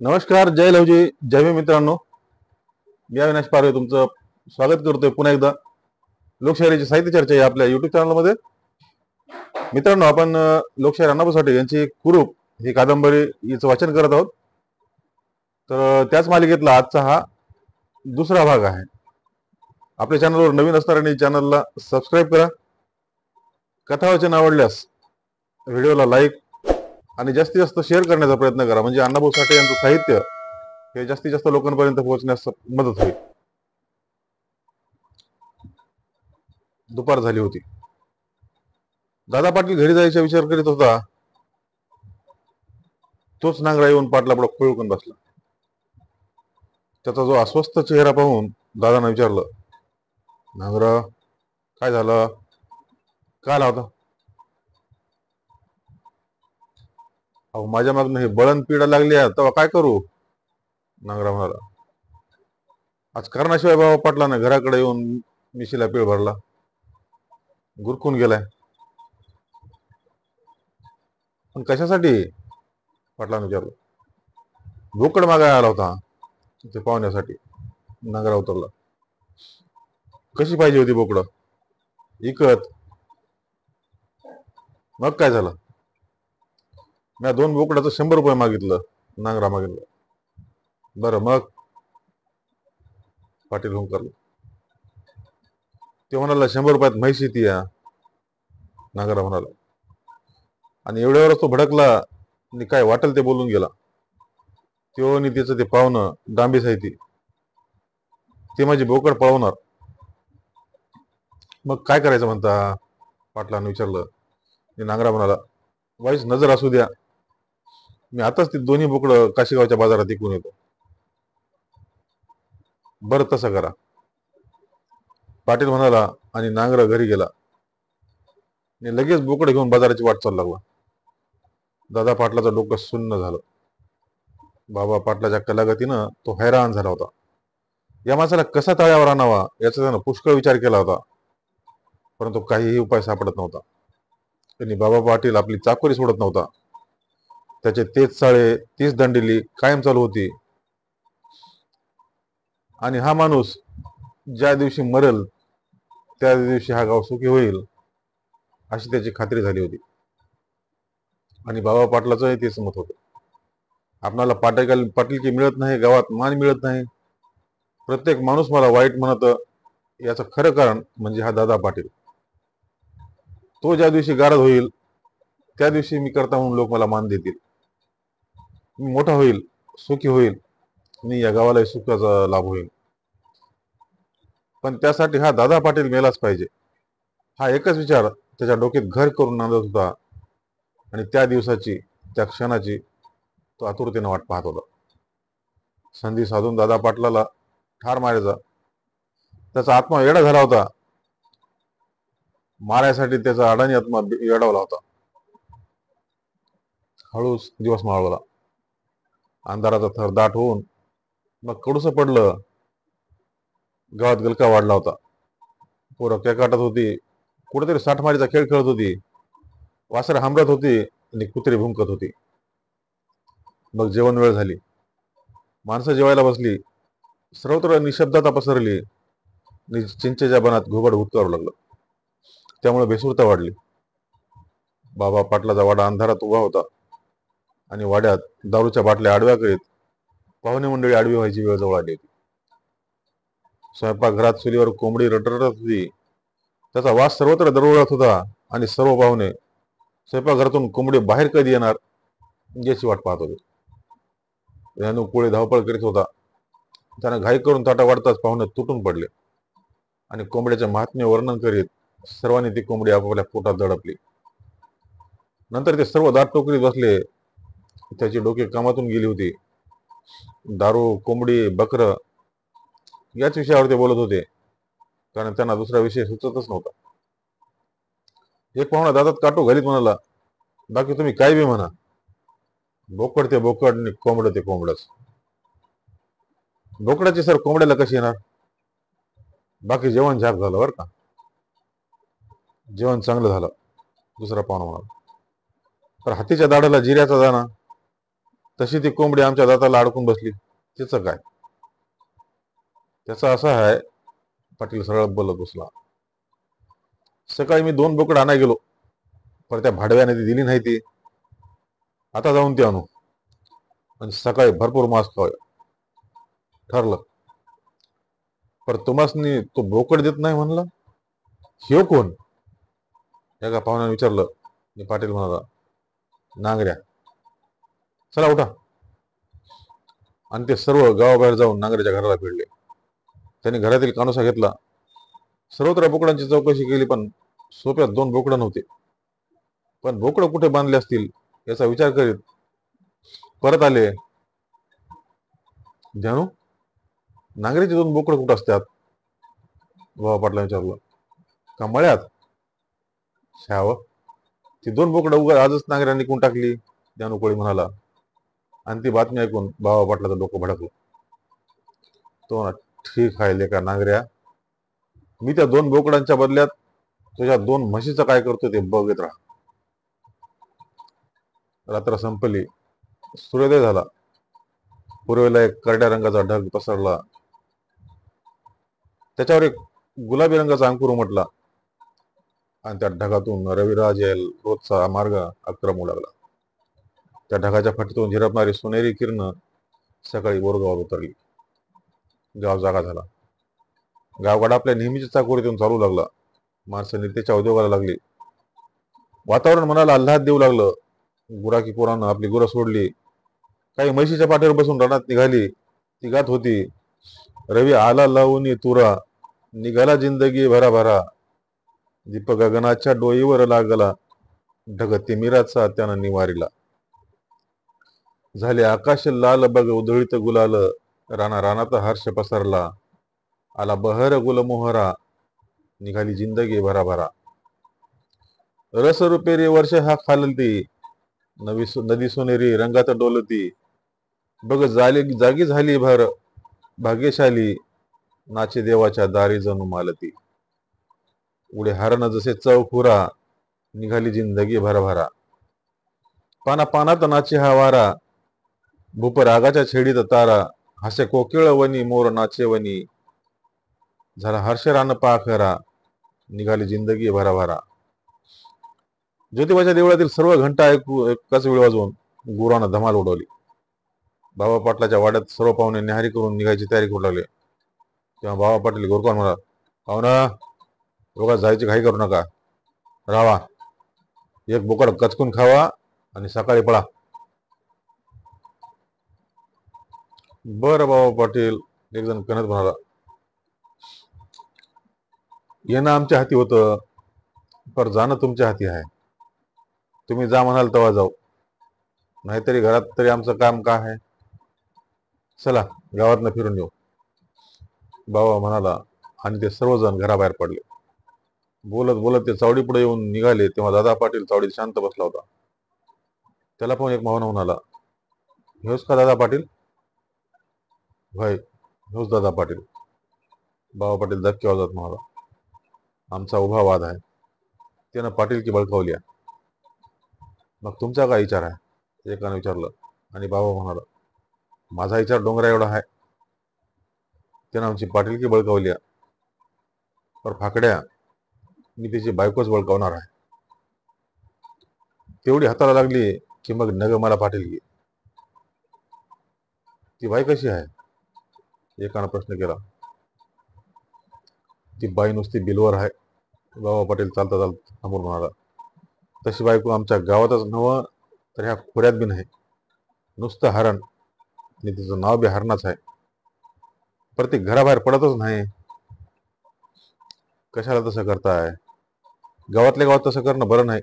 नमस्कार, जय लवजी, जय भीम मित्रांनो. मी अविनाश पारवे तुमचं स्वागत करतोय पुन्हा एकदा लोकशाहीची साहित्य चर्चा या आपल्या युट्यूब चॅनलमध्ये. मित्रांनो, आपण लोकशाहीर अण्णाभाऊ साठे यांची कुरूप ही कादंबरी हिचं वाचन करत आहोत. तर त्याच मालिकेतला आजचा हा दुसरा भाग आहे. आपल्या चॅनलवर नवीन असणाऱ्यांनी चॅनलला सबस्क्राईब करा. कथा वाचन आवडल्यास व्हिडिओला लाईक आणि जास्तीत जास्त शेअर करण्याचा प्रयत्न करा, म्हणजे अण्णाभाऊ साठे यांचं साहित्य हे जास्तीत जास्त लोकांपर्यंत पोहोचण्यास मदत होईल. दुपार झाली होती. दादा पाटील घरी जायचा विचार करीत होता. तोच नांगरा येऊन पाटलापुढे खुळकून बसला. त्याचा जो अस्वस्थ चेहरा पाहून दादानं विचारलं, नांगरा काय झालं, काय आला होता? अहो, माझ्या मागणं हे बळण पीडा लागली आहे, तेव्हा काय करू? नांगरा म्हणाला, आज कारणाशिवाय बाबा पाटलाने घराकडे येऊन मिशीला पीळ भरला, गुरकून गेलाय. पण कशासाठी? पाटलाने विचारलं. बोकड मागायला आला होता ते पाहुण्यासाठी. नांगरा उतरला. कशी पाहिजे होती बोकडं? इकत. मग काय झालं? मी 2 बोकडाचं 100 रुपये मागितलं. नांगरा मागितलं. बरं मग? पाटील हुंकारलं. ते म्हणाला 100 रुपयात म्हैस येते या. नांगरा म्हणाला. आणि एवढ्यावरच तो भडकला आणि काय वाटेल ते बोलून गेला. त्यो आणि त्याचं ते पाहुणं डांबी साहिती ते माझी बोकड पळवणार. मग काय करायचं म्हणता? पाटलानं विचारलं. नांगरा म्हणाला, वाईस नजर असू द्या, मी आताच ती दोन्ही बोकडं काशीगावच्या बाजारात विकून येतो. बरं तसं करा, पाटील म्हणाला आणि नांगरा घरी गेला आणि लगेच बोकडे घेऊन बाजाराची वाट चालू लागला. दादा पाटलाचं डोकं सुन्न झालं. बाबा पाटलाच्या कलागतीनं तो हैराण झाला होता. या माणसाला कसा तळ्यावर आणावा याचा त्यानं पुष्कळ विचार केला होता, परंतु काहीही उपाय सापडत नव्हता. त्यांनी बाबा पाटील आपली चाकोरी सोडत नव्हता. त्याचे तेच चाळे, तीच दंडिली कायम चालू होती. आणि हा माणूस ज्या दिवशी मरेल त्या दिवशी हा गाव सुखी होईल अशी त्याची खात्री झाली होती. आणि बाबा पाटलाचंही तेच मत होतं. आपणाला पाटीलकी मिळत नाही, गावात मान मिळत नाही, प्रत्येक माणूस मला वाईट म्हणत, याचं खरं कारण म्हणजे हा दादा पाटील. तो ज्या दिवशी गारद होईल त्या दिवशी मी करता म्हणून लोक मला मान देतील. मी मोठा होईल, सुखी होईल आणि या गावाला सुखाचा लाभ होईल. पण त्यासाठी हा दादा पाटील मेलाच पाहिजे, हा एकच विचार त्याच्या डोक्यात घर करून नांदत होता. आणि त्या दिवसाची, त्या क्षणाची तो आतुरतेने वाट पाहत होता. संधी साधून दादा पाटलाला ठार मारायचा त्याचा आत्मा येडा झाला होता. मारायसाठी त्याचा अडाणी आत्मा येडावला होता. हळूच दिवस मावळला. अंधाराचा थर दाट होऊन मग कडूस पडलं. गावात गलका वाढला होता. पोरं केकाटत होती, कुठेतरी साठमारीचा खेळ खेळत होती, वासरं हांबरत होती आणि कुत्री भुंकत होती. मग जेवण वेळ झाली. माणसं जेवायला बसली. सर्वत्र निशब्दता पसरली. चिंचेच्या बनात घुबड हुक्कारू लागलं. त्यामुळे बेसूरता वाढली. बाबा पाटलाचा वाडा अंधारात उभा होता आणि वाड्यात दारूच्या बाटल्या आडव्या करीत पाहुणे मंडळी आडवी व्हायची वेळ जवळ आली होती. स्वयंपाकघरात चुलीवर कोंबडी रटरटत होती. त्याचा वास सर्वत्र दरवळत होता आणि सर्व पाहुणे स्वयंपाकघरातून कोंबडी बाहेर कधी येणार याची वाट पाहत होते. रेणू कोळी धावपळ करीत होता. त्यानं घाई करून ताटा वाढताच पाहुणे तुटून पडले आणि कोंबड्याचे महात्म्य वर्णन करीत सर्वांनी ती कोंबडी आपापल्या पोटात दडपली. नंतर ते सर्व दात टोकरीत बसले. त्याची डोकी कामातून गेली होती. दारू, कोंबडी, बकर याच विषयावर ते बोलत होते, कारण त्यांना दुसरा विषय सुचतच नव्हता. एक पाहुणा दादात काटू घालीत म्हणाला, बाकी तुम्ही काय बी म्हणा, बोकड ते बोकड आणि कोंबड ते कोंबडच. बोकडाची सर कोंबड्याला कशी येणार? बाकी जेवण झाक झालं बरं का. जेवण चांगलं झालं, दुसरा पाहुणा म्हणाला. तर हातीच्या दाढाला जिऱ्याचा दाना. तशी ती कोंबडी आमच्या दाताला अडकून बसली. तिचं काय? त्याचा असा आहे, पाटील सरळ बोलत बसला. सकाळी मी 2 बोकड आणायला गेलो, पण त्या भाडव्याने ती दिली नाही. ती आता जाऊन ती आणू आणि सकाळी भरपूर मांस खाऊया ठरलं. पर तुम्हासनी तो बोकड देत नाही म्हणला, ह्यो कोण? एका पाहुण्याने विचारलं. पाटील म्हणाला, नांगऱ्या. चला उठा. आणि ते सर्व गावाबाहेर जाऊन नांगऱ्याच्या घराला फिरले. त्यांनी घरातील कानुसा घेतला. सर्वत्र बोकडांची चौकशी केली, पण सोप्यात 2 बोकडं नव्हते. पण बोकडं कुठे बांधले असतील याचा विचार करीत परत आले. जानू, नांगरीचे 2 बोकडं कुठं असतात? बाबा पाटला विचारलं. का मळ्यात? शाव, ती 2 बोकडं उगा आजच नांगऱ्यांनी कोण टाकली? जानू कोळी म्हणाला. आणि ती बातमी ऐकून बाबा पाटलाचं डोकं भडकलं. तो म्हणा, ठीक आहे लेका नांगऱ्या, मी त्या 2 बोकडांच्या बदल्यात तुझ्या 2 म्हशीचं काय करतो ते बघत राहा. रात्र संपली. सूर्योदय झाला. पूर्वेला एक करड्या रंगाचा ढग पसरला. त्याच्यावर एक गुलाबी रंगाचा अंकुर उमटला आणि त्या ढगातून रविराज यायला रोजचा मार्ग अक्रमू लागला. त्या ढगाच्या फटीतून झिरपणारी सोनेरी किरण सकाळी बोरगावात उतरली. गाव जागा झाला. गावगाडा आपल्या नेहमीच्या चाकोरीतून चालू लागला. माणसं नित्याच्या उद्योगाला लागली. वातावरण मनाला आल्हाद देऊ लागलं. गुराखी पोरानं आपली गुरं सोडली. काही म्हशीच्या पाठीवर बसून रानात निघाली. ती गात होती, रवी आला लावून तुरा, निघाला जिंदगी भराभरा, दीप गगनाच्या डोईवर लागला, ढग तिमिराचा त्यानं निवारिला. झाले आकाश लाल बग उधळीत गुलाल, राना रानात हर्ष पसरला, आला बहर गुलमोहरा, निघाली जिंदगी भराभरा. रस रुपेरी वर्ष हा खालती, नदी सोनेरी रंगात डोलती, बघ जागी झाली भर भाग्यशाली, नाचे देवाच्या दारी जणू मालती. उडे हरण जसे चौखुरा, निघाली जिंदगी भरभरा. पाना पानात नाचे हा वारा, भूप रागाच्या छेडीत तारा, हासे कोकिळ वनी मोर नाचे वनी, झाला हर्ष रान पाखरा, निघाली जिंदगी भराभरा. ज्योतिबाच्या देवळातील सर्व घंटा एकाच वेळ वाजवून गुरानं धमाल उडवली. बाबा पाटलाच्या वाड्यात सर्व पाहुणे न्याहारी करून निघायची तयारी करू लागले. तेव्हा बाबा पाटील गोरकवान म्हणा, पाहुणा दोघा जायची घाई करू नका, राहा, एक बोकड कचकून खावा आणि सकाळी पळा. बरं बाबा पाटील, एक जण कणत म्हणाला. येणं आमच्या हाती होतं, पर जाणं तुमच्या हाती आहे. तुम्ही जा म्हणाल तेव्हा जाऊ, नाहीतरी घरात तरी आमचं काम का आहे? चला गावातनं फिरून येऊ, बाबा म्हणाला. आणि ते सर्वजण घराबाहेर पडले. बोलत बोलत ते चावडी पुढे येऊन निघाले तेव्हा दादा पाटील चावडीत शांत बसला होता. त्याला पण एक मावना म्हणाला, हेच का दादा पाटील? भाई, हेच दादा पाटील. बाबा पाटील धक्के वाजवत म्हणाला, आमचा उभा वाद आहे. त्यानं पाटील की बळकावली. मग तुमचा काय विचार आहे? एकानं विचारलं. आणि बाबा म्हणाला, माझा विचार डोंगरा एवढा आहे. त्यानं आमची पाटीलकी बळकावली, पर फाकड्या, मी तिची बायकोच बळकावणार आहे. तेवढी हाताला लागली की मग नग मला पाटीलकी. ती बाई कशी आहे? एकानं प्रश्न केला. ती बाई नुसती बिलवर आहे. बाबा पाटील चालता चालता समोर म्हणाला, तशी बायको आमच्या गावातच नव्ह तर ह्या खोऱ्यात बी नाही. नुसतं हरण, आणि तिचं नाव बी हरणाच आहे. पर ती घराबाहेर पडतच नाही. कशाला तसं करताय? गावातल्या गावात तसं करणं बरं नाही.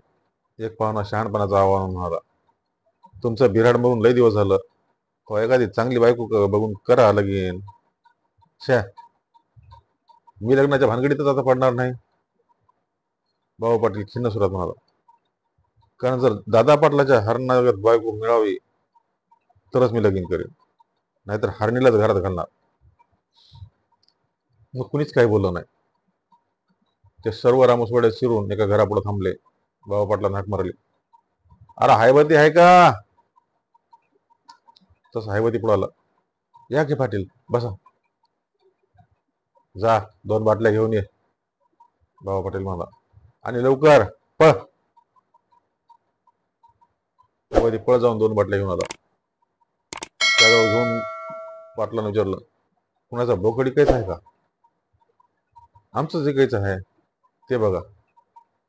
एक पाहुणा शहाणपणाचा आवाहन म्हणाला. तुमचं बिराड मरून लय दिवस झालं, तो एखादी चांगली बायको बघून करा लगीन. शा, मी लग्नाच्या भानगडीतच आता पडणार नाही. बाबा पाटील खिन्न सुरात म्हणाला, कारण जर दादा पाटलाच्या हरणागत बायको मिळावी तरच मी लगीन करेन, नाहीतर हरणीलाच घरात घालणार. मग कुणीच काही बोललं नाही. ते सर्व रामसवाड्यात शिरून एका घरापुढे थांबले. बाबा पाटला हाक मारली, अरे हायबती आहे का? तसं हैवती पुढे आला. या की पाटील, बसा. जा 2 बाटल्या घेऊन ये, बाबा पाटील म्हणला. आणि लवकर पळ. हैवती पळ जाऊन 2 बाटल्या घेऊन आला. त्याजवळ घेऊन पाटलानं विचारलं, कुणाचा बोकड इकायचा आहे का? आमचंच इकायचं आहे, ते बघा.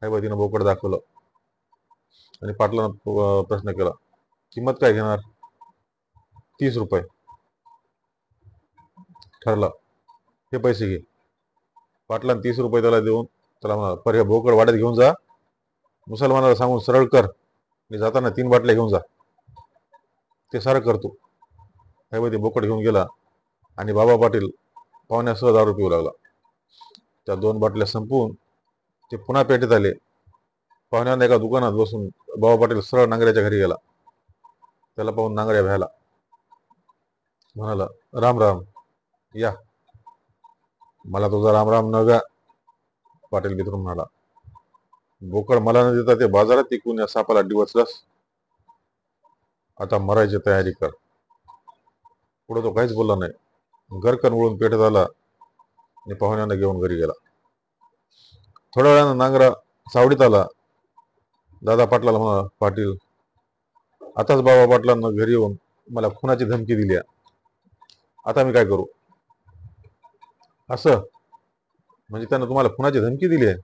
हैवतीनं बोकड दाखवलं आणि पाटलानं प्रश्न केला, किंमत काय घेणार? 30 रुपये. ठरलं, हे पैसे घे. पाटलानं 30 रुपये त्याला देऊन त्याला म्हणाला, पर हे बोकड वाड्यात घेऊन जा, मुसलमानाला सांगून सरळ कर, मी जाताना 3 बाटल्या घेऊन जा. ते सारं करतो. हैवती बोकड घेऊन गेला आणि बाबा पाटील पाहुण्यासह दारू पिऊ लागला. त्या 2 बाटल्या संपवून ते पुन्हा पेठेत आले. पाहुण्यानं एका दुकानात बसून बाबा पाटील सरळ नांगऱ्याच्या घरी गेला. त्याला पाहून नांगऱ्या भ्याला. म्हणाला, राम राम, या. मला तुझा राम राम न गा. पाटील मित्र म्हणाला, बोकड मला न देता ते बाजारात टिकून या सापाला डिवचलास. आता मरायची तयारी कर. पुढे तो काहीच बोलला नाही. गरकन वळून पेठेत आला आणि पाहुण्यानं घेऊन घरी गेला. थोड्या वेळानं नांगरा सावडीत आला. दादा पाटलाला म्हणा, पाटील, आताच बाबा पाटलांना घरी येऊन मला खुनाची धमकी दिली आहे. आता मी काय करू? असं म्हणजे त्यानं तुम्हाला खुनाची धमकी दिली आहे?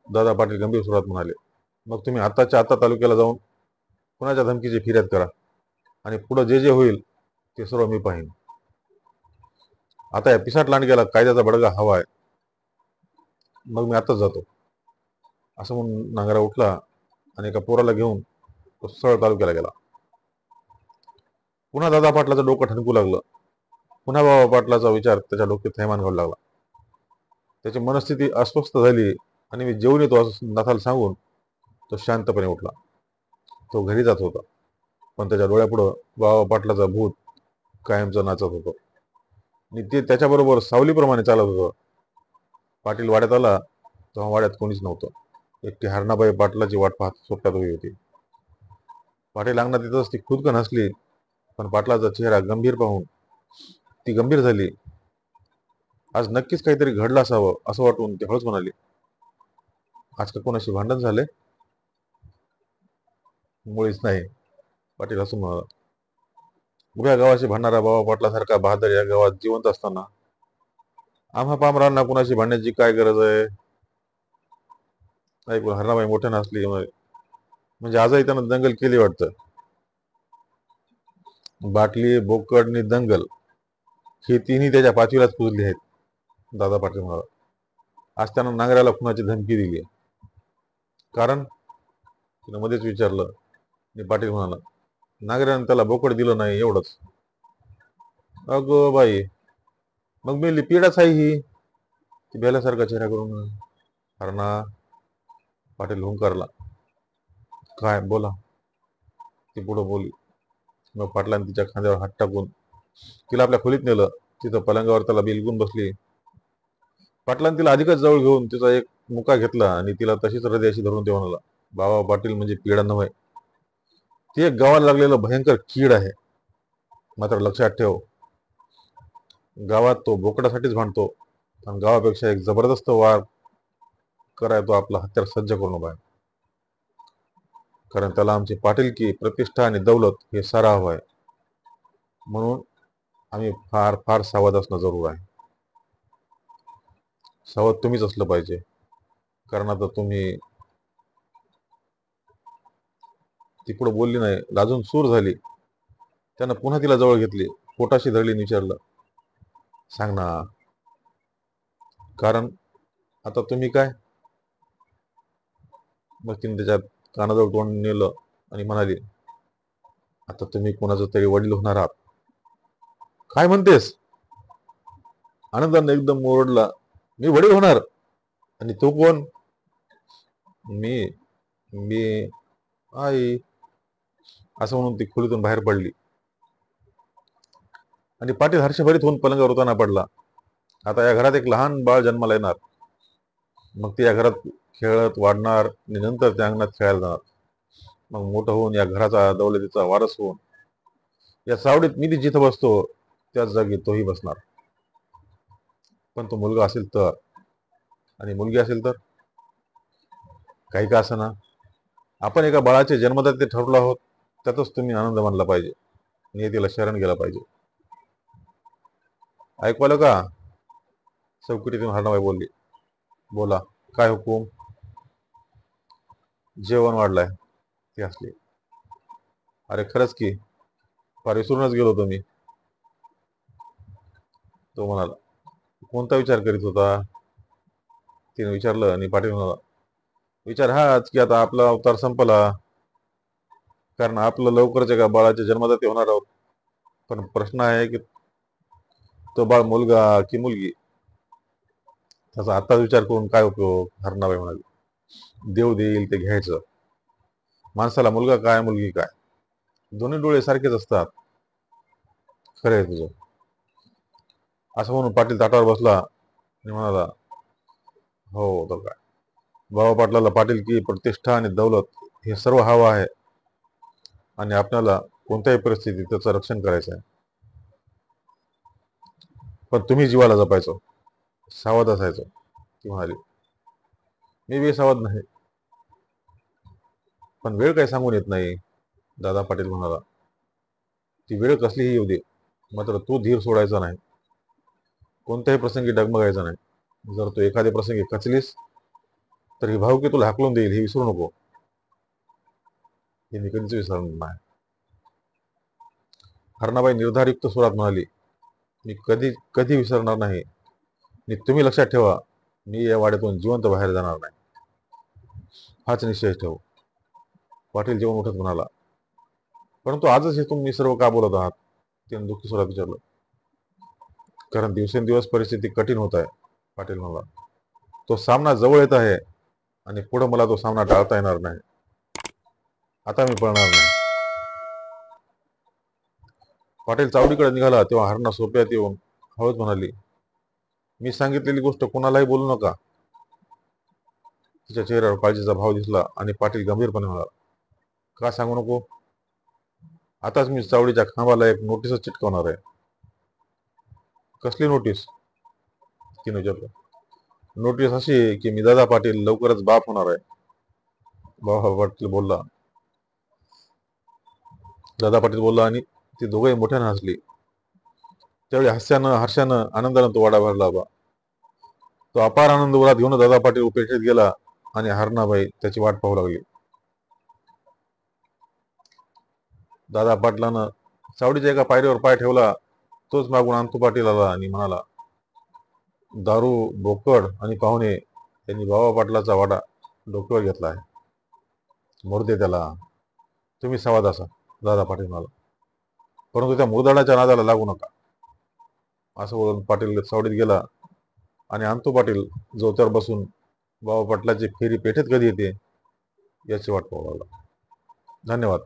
दादा पाटील गंभीर स्वरात म्हणाले, मग तुम्ही आताच्या आता तालुक्याला जाऊन खुनाच्या धमकीची फिर्याद करा आणि पुढे जे जे होईल ते सर्व मी पाहीन. आता या पिसाट लांडग्याला कायद्याचा बडगा हवा आहे. मग मी आताच जातो. असं म्हणून नांगरा उठला आणि एका पोराला घेऊन तो सरळ तालुक्याला गेला. पुन्हा दादा पाटलाचं डोकं ठणकू लागलं. पुन्हा बाबा पाटलाचा विचार त्याच्या डोक्यात थैमान घालू लागला. त्याची मनस्थिती अस्वस्थ झाली आणि मी जेवून येतो असं नाथाला सांगून तो शांतपणे उठला. तो घरी जात होता, पण त्याच्या डोळ्यापुढं बाबा पाटलाचा भूत कायमचं नाचत होतं आणि ते त्याच्याबरोबर सावलीप्रमाणे चालत होतं. पाटील वाड्यात आला तेव्हा वाड्यात कोणीच नव्हतं. एकटी हरणाबाई पाटलाची वाट पाहत सोपट्यात उभी होती. पाटील अंगणात येतच ती खुदकन हसली, पण पाटलाचा चेहरा गंभीर पाहून ती गंभीर झाली. आज नक्कीच काहीतरी घडलं असावं असं वाटून ती हळूच म्हणाली, आज का कोणाशी भांडण झाले? मुळीच नाही, पाटील हसून म्हणाला. उभ्या गावाशी भांडणारा बाबा पाटलासारखा बहादर या गावात जिवंत असताना आम्हा पामरांना कुणाशी भांडण्याची काय गरज आहे? ऐकून हरणाबाई मोठ्यानं हसली. म्हणजे आजही त्यानं दंगल केली वाटतं. बाटली, बोकड आणि दंगल हे तिन्ही त्याच्या पाचवीलाच पुजली आहेत, दादा पाटील म्हणाला. आज त्यानं नांगऱ्याला खुनाची धमकी दिली. कारण? तिनं मध्येच विचारलं आणि पाटील म्हणाला, नांगऱ्यानं त्याला बोकड दिलं नाही एवढंच. अगो बाई, मग मी लिपिडाच आहे ही, ती बेल्यासारखा चेहरा करून. हरणा, पाटील हुंकारला. काय बोला? ती पुढं बोलली. मग पाटलाने तिच्या खांद्यावर हात टाकून तिला आपल्या खोलीत नेलं. तिथं पलंगावर त्याला बिलगून बसली. पाटलाने तिला अधिकच जवळ घेऊन तिचा एक मुका घेतला आणि तिला तशीच हृदयाशी धरून ते म्हणाला, बाबा पाटील म्हणजे पिढा नव्हे, ती एक गावाला लागलेलं भयंकर कीड आहे. मात्र लक्षात ठेव, गावात तो बोकडासाठीच भांडतो आणि गावापेक्षा एक जबरदस्त वार कराय तो आपला हत्यार सज्ज करून उभा आहे. कारण त्याला आमची पाटीलकी, प्रतिष्ठा आणि दौलत हे सारा हवं आहे. म्हणून आम्ही फार फार सावध असणं जरूर आहे. सावध तुम्हीच असलं पाहिजे. कारण आता तुम्ही. ती पुढे बोलली नाही, लाजून सूर झाली. त्यानं पुन्हा तिला जवळ घेतली, पोटाशी धरली, विचारलं, सांग ना. कारण आता तुम्ही काय? मग तिने त्याच्यात कानाजवळ तोंड नेलं आणि म्हणाली, आता तुम्ही कोणाचं तरी वडील होणार आहात. काय म्हणतेस? आनंदाने एकदम ओरडला, मी वडील होणार? आणि तू कोण? मी मी आई, असं म्हणून ती खोलीतून बाहेर पडली आणि पाटील हर्षभरीत होऊन पलंगावर उताना पडला. आता या घरात एक लहान बाळ जन्माला येणार. मग ते या घरात खेळत वाढणार आणि नंतर त्या अंगणात खेळायला जाणार. मग मोठं होऊन या घराचा दौलतीचा वारस होऊन या सावडीत मी जिथं बसतो त्याच जागी तोही बसणार. पण तो मुलगा असेल तर, आणि मुलगी असेल तर, काही का असं ना, आपण एका बाळाचे जन्मदाते ठरलो आहोत, त्यातच तुम्ही आनंद मानला पाहिजे, नियतीला शरण गेला पाहिजे. ऐकू आलं का? चौकटीतून हरणाबाई बोलली. बोला, काय हुकूम? जेवण वाढलाय, ती हसली. अरे खरंच की, फार विसरूनच गेलो होतो मी. तो म्हणाला. कोणता विचार करीत होता? तिने विचारलं. आणि पाटील म्हणाला, विचार हाच की आता आपला अवतार संपला, कारण आपलं लवकरच एका बाळाचे जन्मदाते होणार आहोत. पण प्रश्न आहे की तो बाळ मुलगा की मुलगी? त्याचा आत्ताच विचार करून काय उपयोग? हरणाबाई म्हणाली. देव देईल ते घ्यायचं. माणसाला मुलगा काय मुलगी काय, दोन्ही डोळे सारखेच असतात. खरं आहे तुझं. असं म्हणून पाटील ताटावर बसला आणि म्हणाला, हो तर काय, बाबा पाटलाला पाटील की प्रतिष्ठा आणि दौलत हे सर्व हवं आहे, आणि आपल्याला कोणत्याही परिस्थितीत त्याचं रक्षण करायचं आहे. पण तुम्ही जीवाला जपायचं, सावध असायचं, ती म्हणाली. मी बेसावध नाही, पण वेळ काही सांगून येत नाही, दादा पाटील म्हणाला. ती वेळ कसलीही येऊ दे, मात्र तू धीर सोडायचा नाही, कोणत्याही प्रसंगी डगमगायचा नाही. जर तू एखाद्या प्रसंगी खचलीस तर ही भावकी तुला हाकलून देईल, हे विसरू नको. हे मी कधीच विसरणार नाही. हरणाबाई निर्धारयुक्त स्वरात म्हणाली, मी कधी कधी विसरणार नाही. आणि तुम्ही लक्षात ठेवा, मी या वाड्यातून जिवंत बाहेर जाणार नाही, हाच निश्चय ठेवू. पाटील जेवण उठत म्हणाला. परंतु आजच हे तुम्ही सर्व का बोलत आहात? त्याने दुःखी स्वरात विचारलं. कारण दिवसेंदिवस परिस्थिती कठीण होत आहे, पाटील म्हणाला. तो सामना जवळ येत आहे, आणि पुढे मला तो सामना टाळता येणार नाही. आता मी पळणार नाही. पाटील चावडीकडे निघाला तेव्हा हरणा सोप्यात येऊन हळूच म्हणाली, मी सांगितलेली गोष्ट कोणालाही बोलू नका. तिच्या चेहऱ्यावर काळजीचा भाव दिसला आणि पाटील गंभीरपणे म्हणाला, का सांगू नको? आताच मी चावडीच्या खांबाला एक नोटीसच चिटकवणार आहे. कसली नोटीस? तिने विचारलं. नोटीस अशी की मी दादा पाटील लवकरच बाप होणार आहे. बाबा पाटील बोलला. दादा पाटील बोलला आणि ती दोघंही मोठ्याने हसली. त्यावेळी हास्यानं हर्षानं आनंदानं तो वाडा भरला होता. तो अपार आनंद उरात घेऊन दादा पाटील पेठेत गेला आणि हरणाबाई त्याची वाट पाहू लागली. दादा पाटलानं चावडीच्या एका पायरीवर पाय ठेवला. तोच मागून अंतू पाटील आला आणि म्हणाला, दारू, बोकड आणि पाहुणे यांनी बाबा पाटलाचा वाडा डोक्यावर घेतला आहे. मोरदे त्याला, तुम्ही सावध असा, दादा पाटील म्हणाला. परंतु त्या मुरदाडाच्या नादाला लागू नका. असं बोलून पाटील सावडीत गेला आणि अंतू पाटील जोत्यावर बसून बाबा पाटलाची फेरी पेठेत कधी येते याची वाट पाहू लागला. धन्यवाद.